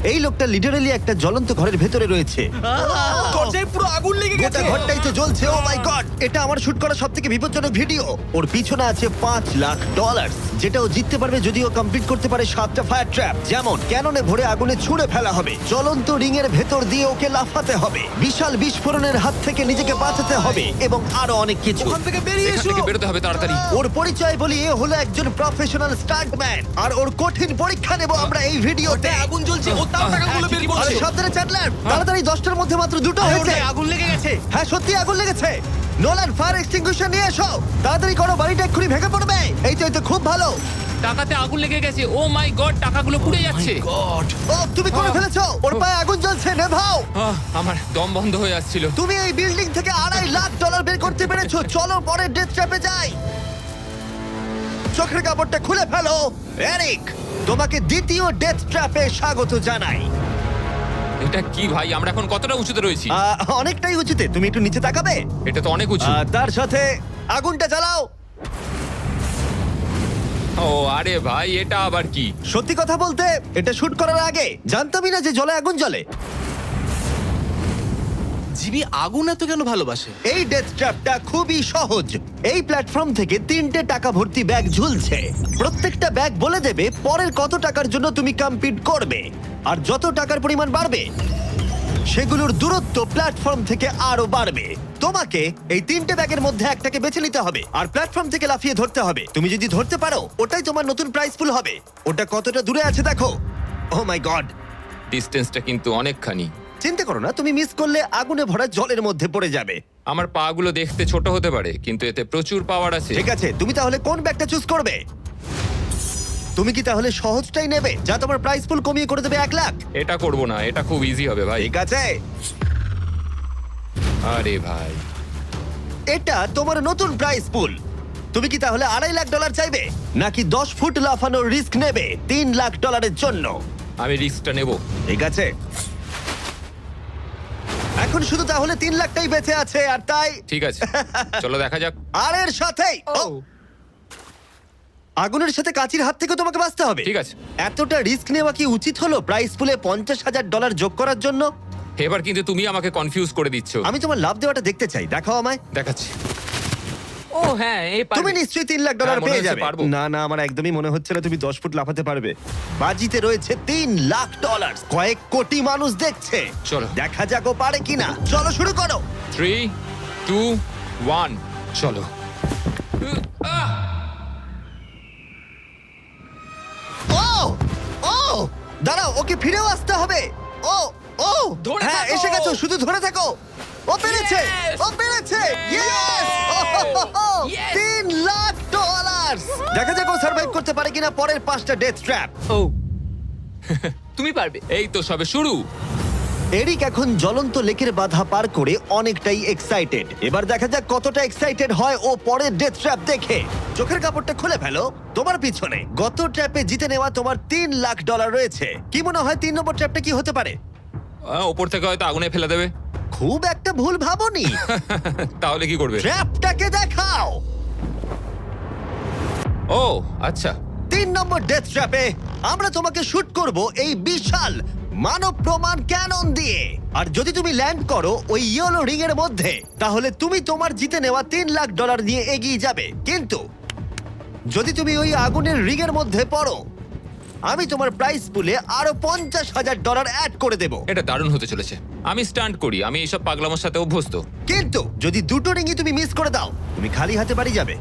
এই লোকটা লিটারালি একটা জ্বলন্ত ঘরের ভেতরে রয়েছে। দরজায় পুরো আগুন লেগে গোটা গেছে। ঘরটাই তো জ্বলছে। ও মাই গড, এটা আমার শুট করা সবথেকে বিপজ্জনক ভিডিও। ওর পিছনে আছে $5,00,000, যেটা ও জিততে পারবে যদি ও কমপ্লিট করতে পারে 7টা ফায়ার ট্র্যাপ। যেমন ক্যাননে ভরে আগুনে ছুঁড়ে ফেলা হবে, জ্বলন্ত রিং এর ভেতর দিয়ে ওকে লাফাতে হবে, বিশাল বিস্ফোরণের হাত থেকে নিজেকে বাঁচাতে হবে এবং আরো অনেক কিছু। ওখান থেকে বেরিয়ে এখান এসো। থেকে বেরোতে হবে তাড়াতাড়ি। ওর পরিচয় বলি, এ হলো একজন প্রফেশনাল স্টান্টম্যান, আর ওর কঠিন পরীক্ষা নেব আমরা এই ভিডিওতে। ওটায় আগুন জ্বলছে, ও তাও টাকাগুলো বের আরে করছে। সাবধানে চ্যাটলার, তাড়াতাড়ি 10টার মধ্যে মাত্র 2টো হয়েছে। আগুন লেগে গেছে। হ্যাঁ সত্যি আগুন লেগেছে। নোলান, ফায়ার এক্সটিংগুইশার নিয়ে এসো, তাড়াতাড়ি করো, বাড়িটা এক্ষুনি ভেঙে পড়বে। এই তো খুব ভালো। টাকাতে আগুন লেগে গেছে। ও মাই গড, টাকাগুলো পুড়ে যাচ্ছে। গড। ও তুমি করে ফেলেছো, ওর পায়ে আগুন জ্বলছে, নেভাও। আমার দম বন্ধ হয়ে আসছিল। তুমি এই বিল্ডিং থেকে $2.5 বের করতে পেরেছো। চলো পরের ডেথ ট্র্যাপে যাই। চোখের কাপড়টা খুলে ফেলো। এরিক, তোমাকে দ্বিতীয় ডেথ ট্র্যাপে স্বাগত জানাই। এটা কি ভাই, আমরা এখন কতটা উঁচুতে রয়েছি? অনেকটাই উচিত, তুমি একটু নিচে তাকাবে। এটা তো অনেক উঁচু। তার সাথে আগুনটা জ্বালাও। ও আরে ভাই, এটা আবার কি? সত্যি কথা বলতে, এটা শুট করার আগে জানতামই না যে জলে আগুন জ্বলে। জিবি আগুন এত কেন ভালোবাসে? এই ডেথ ট্র্যাপটা খুবই সহজ। এই প্ল্যাটফর্ম থেকে 3টে টাকা ভর্তি ব্যাগ ঝুলছে। প্রত্যেকটা ব্যাগ বলে দেবে পরের কত টাকার জন্য তুমি কমপ্লিট করবে, আর যত টাকার পরিমাণ বাড়বে সেগুলোর দূরত্ব প্ল্যাটফর্ম থেকে আরো বাড়বে। তোমাকে এই 3টে ব্যাগের মধ্যে একটাকে বেছে নিতে হবে আর প্ল্যাটফর্ম থেকে লাফিয়ে ধরতে হবে। তুমি যদি ধরতে পারো, ওটাই তোমার নতুন প্রাইস পুল হবে। ওটা কতটা দূরে আছে দেখো। ও মাই গড, ডিস্টেন্সটা কিন্তু অনেকখানি। চিন্তা করো না, তুমি মিস করলে আগুনে ভরা জলের মধ্যে পড়ে যাবে। আমার পা গুলো দেখতে ছোট হতে পারে, কিন্তু এতে প্রচুর পাওয়ার আছে। ঠিক আছে, তুমি তাহলে কোন ব্যাগটা চুজ করবে? তুমি কি তাহলে সহজটাই নেবে, যা তোমার প্রাইস পুল কমিয়ে করে দেবে 1,00,000? এটা করব না, এটা খুব ইজি হবে ভাই। ঠিক আছে, আরে ভাই, এটা তোমার নতুন প্রাইস পুল। তুমি কি তাহলে $2.5 চাইবে, নাকি 10 ফুট লাফানোর রিস্ক নেবে $3,00,000 জন্য? আমি রিস্কটা নেব। ঠিক আছে, এখন শুধু তাহলে 3,00,000টাই বেঁচে আছে, আর তাই ঠিক আছে, চলো দেখা যাক। আর এর সাথেই আগুনের সাথে কাচির হাত থেকে তোমাকে বাঁচতে হবে। ঠিক আছে। এতটা রিস্ক নেওয়া কি উচিত হলো প্রাইস পুলে $50,000 যোগ করার জন্য? এবার কিন্তু তুমি আমাকে কনফিউজ করে দিচ্ছ। আমি তোমার লাভ দেওয়াটা দেখতে চাই, দেখাও আমায়। দেখাচ্ছি। ও হ্যাঁ, এই তুমি পারবে। নিশ্চয়ই $3,00,000 হ্যাঁ, মনে পেয়ে হচ্ছে যাবে। পারবো। না না, আমার একদমই মনে হচ্ছে না তুমি 10 ফুট লাফাতে পারবে। বাজিতে রয়েছে $3,00,000, কয়েক কোটি মানুষ দেখছে। চলো। দেখা যাক ও পারে কিনা। চলো শুরু করো। 3, 2, 1, চলো। ও ও দাঁড়াও, ওকে ফিরেও আসতে হবে। ও ও ধরে হ্যাঁ, থাকো। এসে গেছো, শুধু ধরে থাকো। ও পেরেছে, Yes! ও পেরেছে। Yes! Yes! $3,00,000। দেখা যাক ও সার্ভাইভ করতে পারে কিনা পরের 5টা ডেথ ট্র্যাপ। ও তুমি পারবে। এই তো সবে শুরু। এরিক এখন জ্বলন্ত লেকের বাধা পার করে অনেকটাই এক্সাইটেড। এবার দেখা যাক কতটা এক্সাইটেড হয় ও পরের ডেথ ট্র্যাপ দেখে। চোখের কাপড়টা খুলে ফেলো। তোমার পিছনে গত ট্র্যাপে জিতে নেওয়া তোমার $3,00,000 রয়েছে। কি মনে হয় 3 নম্বর ট্র্যাপটা কি হতে পারে? ওপর থেকে হয়তো আগুনে ফেলে দেবে। খুব একটা ভুল ভাবনি। তাহলে কি করবে? ট্র্যাপটাকে দেখাও। ও আচ্ছা। 3 নম্বর ডেথ ট্র্যাপে আমরা তোমাকে শুট করব এই বিশাল মানব প্রমাণ ক্যানন দিয়ে। আর যদি তুমি ল্যান্ড করো ওই ইয়েলো রিং এর মধ্যে, তাহলে তুমি তোমার জিতে নেওয়া $3,00,000 নিয়ে এগিয়ে যাবে। কিন্তু যদি তুমি ওই আগুনের রিং এর মধ্যে পড়ো, আমি তোমার প্রাইস পুলে আরো $50,000 অ্যাড করে দেব। এটা দারুণ হতে চলেছে। আমি স্টান্ট করি, আমি এইসব পাগলামোর সাথে অভ্যস্ত। কিন্তু যদি দুটো রিংই তুমি মিস করে দাও, তুমি খালি হাতে বাড়ি যাবে।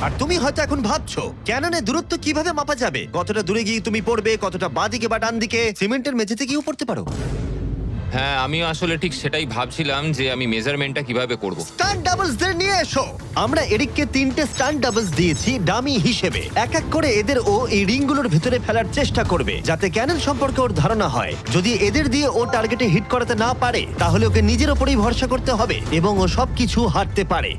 আর তুমি হয়তো এখন ভাবছো, ক্যাননে দূরত্ব কিভাবে মাপা যাবে? কতটা দূরে গিয়ে তুমি পড়বে, কতটা বাঁদিকে বা ডান দিকে? সিমেন্টের মেঝেতে গিয়েও পড়তে পারো। হ্যাঁ, আমি আসলে ঠিক সেটাই ভাবছিলাম যে আমি মেজারমেন্টটা কিভাবে করব। স্টান্ট ডাবলস দের নিয়ে এসো। আমরা এরিককে 3টে স্টান্ট ডাবলস দিয়েছি ডামি হিসেবে। এক এক করে এদের ও এই রিংগুলোর ভিতরে ফেলার চেষ্টা করবে, যাতে ক্যানন সম্পর্কে ওর ধারণা হয়। যদি এদের দিয়ে ও টার্গেটে হিট করাতে না পারে, তাহলে ওকে নিজের ওপরেই ভরসা করতে হবে এবং ও সবকিছু হারতে পারে।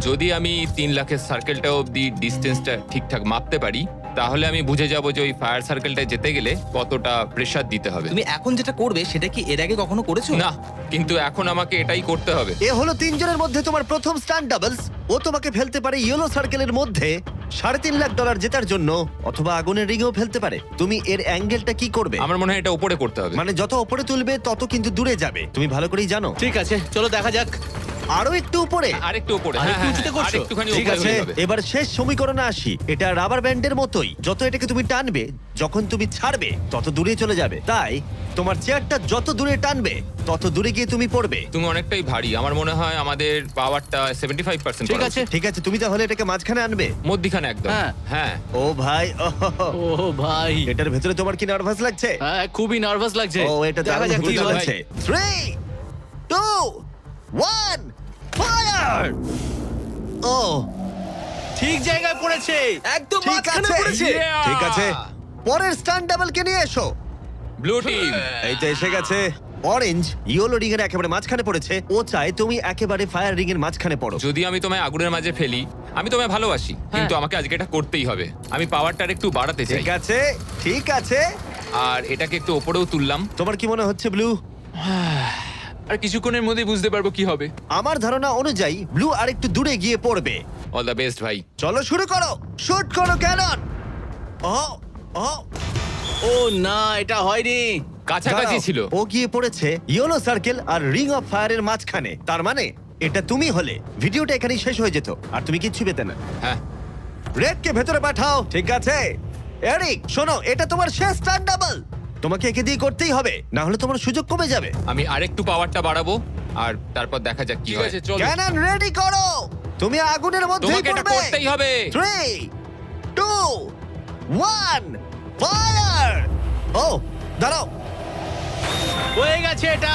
যদি আমি 3,00,000-এর সার্কেলটা অবধি ডিস্টেন্সটা ঠিকঠাক মাপতে পারি, তাহলে আমি বুঝে যাব যে ওই ফায়ার সার্কেলটায় যেতে গেলে কতটা প্রেসার দিতে হবে। তুমি এখন যেটা করবে সেটা কি এর আগে কখনো করেছো? না, কিন্তু এখন আমাকে এটাই করতে হবে। এ হলো 3 জনের মধ্যে তোমার প্রথম স্টান্ট ডাবলস। ও তোমাকে ফেলতে পারে ইয়েলো সার্কেলের মধ্যে $3.5 লাখ জেতার জন্য অথবা আগুনের রিংও ফেলতে পারে। তুমি এর অ্যাঙ্গেলটা কি করবে? আমার মনে হয় এটা উপরে করতে হবে। মানে যত উপরে তুলবে তত কিন্তু দূরে যাবে, তুমি ভালো করেই জানো। ঠিক আছে, চলো দেখা যাক। আরো একটু উপরে। আরেকটু উপরে। আরেকটু হ্যাঁ, উঁচুতে হ্যাঁ, করছো? আরেকটুখানি ঠিক উপরে আছে, হলে হবে। এবার শেষ সমীকরণে আসি। এটা রাবার ব্যান্ডের মতোই, যত এটাকে তুমি টানবে, যখন তুমি ছাড়বে তত দূরে চলে যাবে। তাই তোমার চেয়ারটা যত দূরে টানবে তত দূরে গিয়ে তুমি পড়বে। তুমি অনেকটাই ভারী, আমার মনে হয় আমাদের পাওয়ারটা 75%। ঠিক আছে। ঠিক আছে, তুমি তাহলে এটাকে মাঝখানে আনবে। মধ্যিখানে একদম। হ্যাঁ। হ্যাঁ। ও ভাই, ও ভাই, এটার ভেতরে তোমার কি নার্ভাস লাগছে? হ্যাঁ খুবই নার্ভাস লাগছে। ও, এটা দেখা দারুণ যাক হতে কি হয়। চলেছে। 3, 2, 1, ফায়ার! ও, ঠিক জায়গায় পড়েছে, একদম ঠিক মাঝখানে আছে, পড়েছে। ঠিক আছে। পরের স্টান্ট ডাবলকে নিয়ে এসো। Blue team. এই তো এসে গেছে। অরেঞ্জ ইয়েলো রিং এর একেবারে মাঝখানে পড়েছে। ও চায় তুমি একেবারে ফায়ার রিং এর মাঝখানে পড়ো। যদি আমি তোমায় আগুনের মাঝে ফেলি, আমি তোমায় ভালোবাসি, কিন্তু আমাকে আজকে এটা করতেই হবে। আমি পাওয়ারটা একটু বাড়াতে চাই, ঠিক আছে, ঠিক আছে। আর এটাকে একটু ওপরেও তুললাম। তোমার কি মনে হচ্ছে ব্লু? আর কিছুক্ষণের মধ্যেই বুঝতে পারবো কি হবে। আমার ধারণা অনুযায়ী ব্লু আরেকটু দূরে গিয়ে পড়বে। অল দ্য বেস্ট ভাই। চলো শুরু করো, শুট করো ক্যানন। ও, ও, ও না, এটা হয়নি। কাছাকাছি দাঁড়াও। ছিল। ও গিয়ে পড়েছে ইয়েলো সার্কেল আর রিং অফ ফায়ারের মাঝখানে। তার মানে এটা তুমি হলে ভিডিওটা এখানেই শেষ হয়ে যেত আর তুমি কিচ্ছু পেতে না। হ্যাঁ। রেডকে ভেতরে পাঠাও। ঠিক আছে এরিক, শোনো, এটা তোমার শেষ টার্ন ডাবল। তোমাকে একে দিয়ে করতেই হবে, না হলে তোমার সুযোগ কমে যাবে। আমি আরেকটু পাওয়ারটা বাড়াবো, আর তারপর দেখা যাক কি ঠিক হয়। আছে, চলো। ক্যানন রেডি করো, তুমি আগুনের মধ্যেই তোমাকে এটা পড়বে। করতেই হবে। 3, 2, 1, ফায়ার! ও, দাঁড়াও, হয়ে গেছে এটা।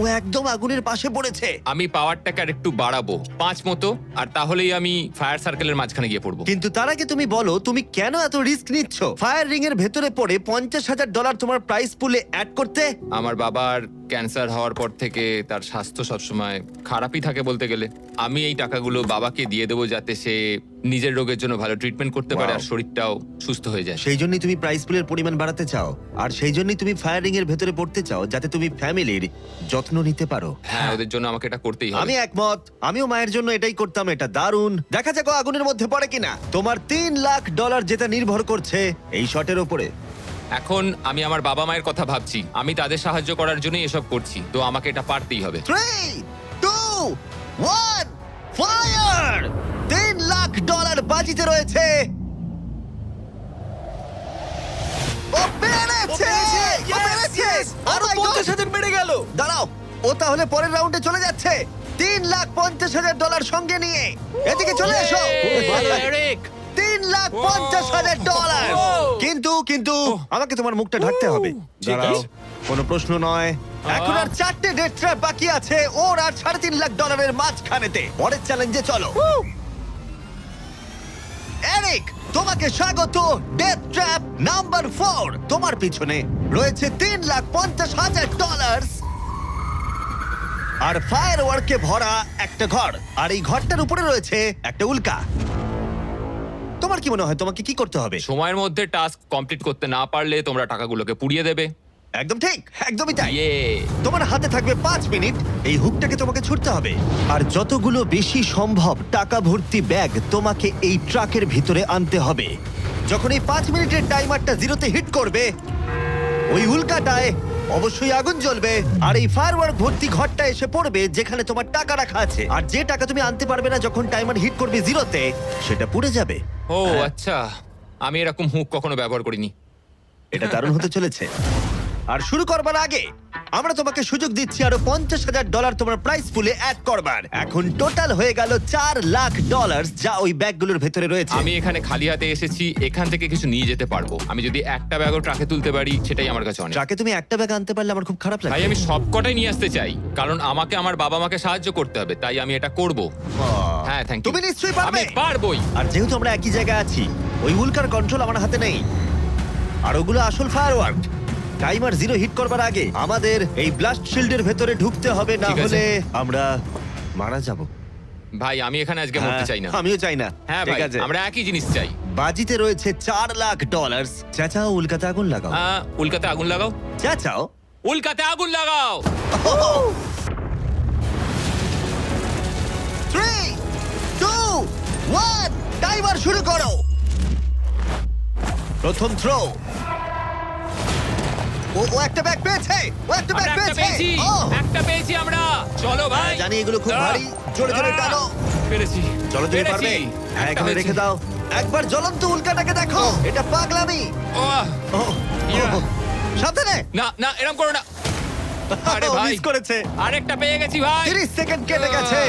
ও একদম আগুনের পাশে পড়েছে। আমি পাওয়ারটাকে আরেকটু বাড়াবো 5 মতো, আর তাহলেই আমি ফায়ার সার্কেলের মাঝখানে গিয়ে পড়বো। কিন্তু তার আগে তুমি বলো, তুমি কেন এত রিস্ক নিচ্ছ ফায়ার রিং এর ভেতরে পড়ে $50,000 তোমার প্রাইস পুলে অ্যাড করতে? আমার বাবার ক্যান্সার হওয়ার পর থেকে তার স্বাস্থ্য সবসময় খারাপই থাকে বলতে গেলে। আমি এই টাকাগুলো বাবাকে দিয়ে দেবো, যাতে সে নিজের রোগের জন্য ভালো ট্রিটমেন্ট করতে পারে, Wow. আর শরীরটাও সুস্থ হয়ে যায়। সেই জন্যই তুমি প্রাইস পুলের পরিমাণ বাড়াতে চাও, আর সেই জন্যই তুমি ফায়ার রিং এর ভেতরে পড়তে চাও, যাতে তুমি ফ্যামিলির যত্ন নিতে পারো। হ্যাঁ, ওদের জন্য আমাকে এটা করতেই হবে। আমি একমত, আমিও মায়ের জন্য এটাই করতাম। এটা দারুণ। দেখা যাক ও আগুনের মধ্যে পড়ে কিনা। তোমার $3 লাখ জেতা নির্ভর করছে এই শটের উপরে। এখন আমি আমার বাবা মায়ের কথা ভাবছি, আমি তাদের সাহায্য করার জন্যই এসব করছি, তো আমাকে এটা পারতেই হবে। 3, 2, 1, ফায়ার! $3 লাখ বাজিতে রয়েছে। ও পেরেছে! ও পেরেছে! আরো Oh my God! 50,000 বেড়ে গেল। দাঁড়াও, ও তাহলে পরের রাউন্ডে চলে যাচ্ছে $3,50,000 সঙ্গে নিয়ে। এদিকে চলে এসো। খুব ভালো, এরিক। $3,50,000। কিন্তু কিন্তু আমাকে তোমার মুখটা ঢাকতে হবে। ঠিক দাঁড়াও, আছে। কোনো প্রশ্ন নয়। এখন আর 4টে ডেথ ট্র্যাপ বাকি আছে, ওর আর $3.5 লাখ মাঝখানেতে। পরের চ্যালেঞ্জে চলো। এরিক, তোমাকে স্বাগত ডেথ ট্র্যাপ নাম্বার 4। তোমার পিছনে রয়েছে $3,50,000 আর ফায়ার ওয়ার্কে ভরা একটা ঘর, আর এই ঘরটার উপরে রয়েছে একটা উল্কা। তোমার কি মনে হয় তোমাকে কি করতে হবে? সময়ের মধ্যে টাস্ক কমপ্লিট করতে না পারলে তোমরা টাকাগুলোকে পুড়িয়ে দেবে। একদম ঠিক, একদমই তাই। ইয়ে। তোমার হাতে থাকবে 5 মিনিট, এই হুকটাকে তোমাকে ছুটতে হবে, আর যতগুলো বেশি সম্ভব টাকা ভর্তি ব্যাগ তোমাকে এই ট্রাকের ভিতরে আনতে হবে। যখন এই 5 মিনিটের টাইমারটা জিরোতে হিট করবে, ওই উল্কাটায় অবশ্যই আগুন জ্বলবে, আর এই ফায়ারওয়ার্ক ভর্তি ঘরটা এসে পড়বে যেখানে তোমার টাকা রাখা আছে। আর যে টাকা তুমি আনতে পারবে না যখন টাইমার হিট করবে জিরোতে, সেটা পুড়ে যাবে। ও আচ্ছা, আমি এরকম হুক কখনো ব্যবহার করিনি। এটা দারুণ হতে চলেছে। আর শুরু করবার আগে আমরা তোমাকে সুযোগ দিচ্ছি আরো $50,000 তোমার প্রাইস পুলে অ্যাড করবার। এখন টোটাল হয়ে গেল $4,00,000, যা ওই ব্যাগগুলোর ভেতরে রয়েছে। আমি এখানে খালি হাতে এসেছি, এখান থেকে কিছু নিয়ে যেতে পারবো। আমি যদি একটা ব্যাগও ট্রাকে তুলতে পারি, সেটাই আমার কাছে অনেক। ট্রাকে তুমি একটা ব্যাগ আনতে পারলে আমার খুব খারাপ লাগে। ভাই, আমি সব কটাই নিয়ে আসতে চাই, কারণ আমাকে আমার বাবা মাকে সাহায্য করতে হবে, তাই আমি এটা করব। হ্যাঁ, থ্যাংক ইউ। তুমি নিশ্চয়ই পারবে। আমি পারবোই। আর যেহেতু আমরা একই জায়গায় আছি, ওই উল্কার কন্ট্রোল আমার হাতে নেই, আর ওগুলো আসল ফায়ারওয়ার্ক। টাইমার জিরো হিট করবার আগে আমাদের এই ব্লাস্ট শিল্ডের ভেতরে ঢুকতে হবে, না ঠিক আছে। হলে আমরা মারা যাব। ভাই, আমি এখানে আজকে মরতে চাই না। আমিও চাই না। হ্যাঁ ঠিক ভাই, আছে, আমরা একই জিনিস চাই। বাজিতে রয়েছে $4,00,000। চাচাও উল্কাতে আগুন লাগাও। উল্কাতে আগুন লাগাও। চাচাও উল্কাতে আগুন লাগাও। 3, 2, 1, টাইমার শুরু করো। প্রথম থ্রো। ও একটা ব্যাগ পেয়েছে, ও একটা ব্যাগ আমরা একটা পেয়েছে। পেয়েছি, ও একটা পেয়েছি আমরা। চলো ভাই, জানি এগুলো খুব ভারী, জোরে জোরে টানো। পেরেছি। চলো তুমি পেরেছি। পারবে। হ্যাঁ, একটা এখানে হয়েছে। রেখে দাও। একবার জ্বলন্ত উল্কাটাকে দেখো, এটা পাগলামি। ওহ, ও, ইয়া। সাবধানে। না না, এরকম করো না। আরে ও, ভাই, মিস করেছে। আরেকটা পেয়ে গেছি ভাই। 30 সেকেন্ড কেটে গেছে।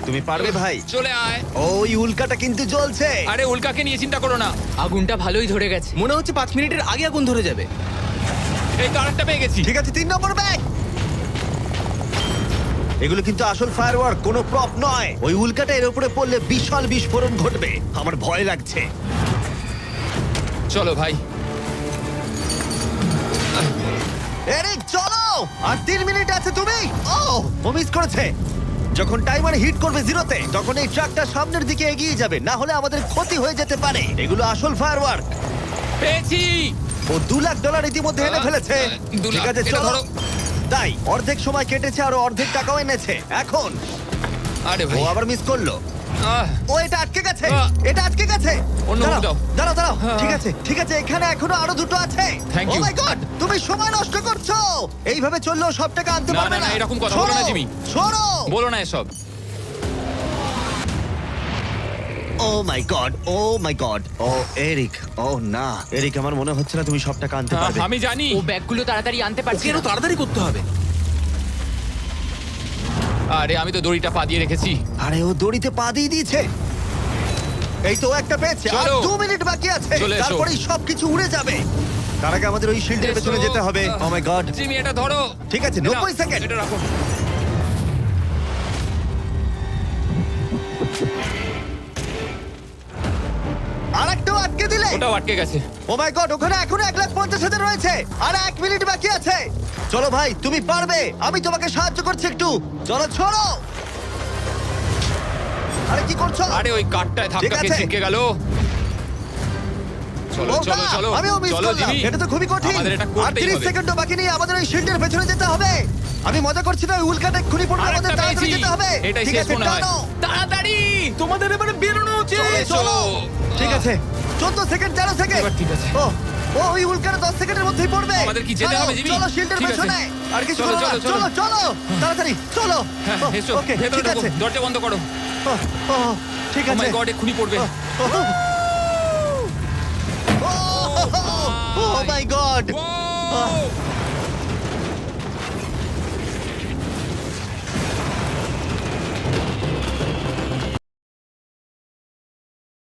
তুমি পারবে ভাই। চলে আয়। ওই উল্কাটা কিন্তু জ্বলছে। আরে উল্কাকে নিয়ে চিন্তা করো না। আগুনটা ভালোই ধরে গেছে। মনে হচ্ছে 5 মিনিটের আগে আগুন ধরে যাবে। এই তো আরেকটা পেয়ে গেছি। ঠিক আছে, 3 নম্বর ব্যাগ। এগুলো কিন্তু আসল ফায়ারওয়ার্ক, কোনো প্রপ নয়। ওই উল্কাটা এর উপরে পড়লে বিশাল বিস্ফোরণ ঘটবে। আমার ভয় লাগছে। চলো ভাই। এরিক চলো, আর 3 মিনিট আছে। তুমি ও মিস করেছে। যখন টাইমার হিট করবে জিরোতে, তখন এই ট্রাকটা সামনের দিকে এগিয়ে যাবে, না হলে আমাদের ক্ষতি হয়ে যেতে পারে। এগুলো আসল ফায়ারওয়ার্ক। পেয়েছি। ও $2 লাখ ইতিমধ্যে এনে ফেলেছে। 2 ঠিক লাখ, আছে এটা চলো। ধরো। তাই অর্ধেক সময় কেটেছে আর অর্ধেক টাকাও এনেছে। এখন আরে ও ভাই, আবার মিস করলো। আহ, ও এটা আটকে গেছে, আহ। এটা আটকে গেছে। অন্য দাঁড়াও, দাও। দাঁড়াও দাঁড়াও। হ্যাঁ। ঠিক আছে ঠিক আছে, এখানে এখনো আরো দুটো আছে। Thank ও you. মাই গড, তুমি সময় নষ্ট করছো। এইভাবে চললেও সব টাকা আনতে না, পারবে না, না। না, এরকম কথা বলো না, সরো, জিমি। সরো। বলো না এসব। ও মাই গড, ও মাই গড। ও এরিক, ও না এরিক, আমার মনে হচ্ছে না তুমি সব টাকা আনতে পারবে। আমি জানি। ও ব্যাগগুলো তাড়াতাড়ি আনতে পারছি ওকে না। আরো তাড়াতাড়ি করতে হবে। আরে আমি তো দড়িটা পা দিয়ে রেখেছি। আরে ও দড়িতে পা দিয়ে দিয়েছে। এই তো একটা পেয়েছে, আর চলো। 2 মিনিট বাকি আছে। চলে এসো। তারপরেই সবকিছু উড়ে যাবে। তার আগে আমাদের ওই শিল্ডের এসো। পেছনে যেতে হবে। ও মাই গড। জিমি, এটা ধরো। ঠিক আছে, এটা 90 সেকেন্ড। এটা রাখো। আরেকটাও আটকে দিলে। ওটাও আটকে গেছে। ও মাই গড, ওখানে এখনো 1,50,000 রয়েছে। আর 1 মিনিট বাকি আছে। চলো ভাই, তুমি পারবে। আমি তোমাকে সাহায্য করছি একটু। চলো ছোড়ো। আরে কি করছো? আরে ওই কাঠটায় ধাক্কা ঠিক খেয়ে আছে। ছিটকে গেল। চলো ও চলো না, চলো। আমিও মিস চলো করলাম। জিমি। এটা তো খুবই কঠিন। আমাদের এটা আর করতেই 30 হবে। সেকেন্ডও বাকি নেই, আমাদের ওই শিল্ডের পেছনে যেতে হবে। আমি মজা করছি না, ওই উল্কাটা এক্ষুনি পড়বে, আরেকটা আমাদের তাড়াতাড়ি পেয়েছি। যেতে হবে। এটাই ঠিক শেষ আছে, মনে হয়। টানো। তাড়াতাড়ি। তোমাদের এবারে বেরোনো উচিত। চলো, এসো। চলো। ঠিক আছে, 14 সেকেন্ড, 13 সেকেন্ড। এবার ঠিক আছে। ও ও ওই উল্কাটা 10 সেকেন্ডের মধ্যেই পড়বে। আমাদের কি যেতে চলো, হবে, জিমি? চলো শিল্ডের ঠিক আছে। পেছনে। আর কিছু চলো, করো না। চলো, চলো চলো। চলো, তাড়াতাড়ি চলো। হ্যাঁ, ও, এসো। ওকে, ভেতরে ঠিক ঢোকো। আছে। দরজা বন্ধ করো। ও, ও, ঠিক ও আছে। মাই গড, এক্ষুনি পড়বে। ও, ও,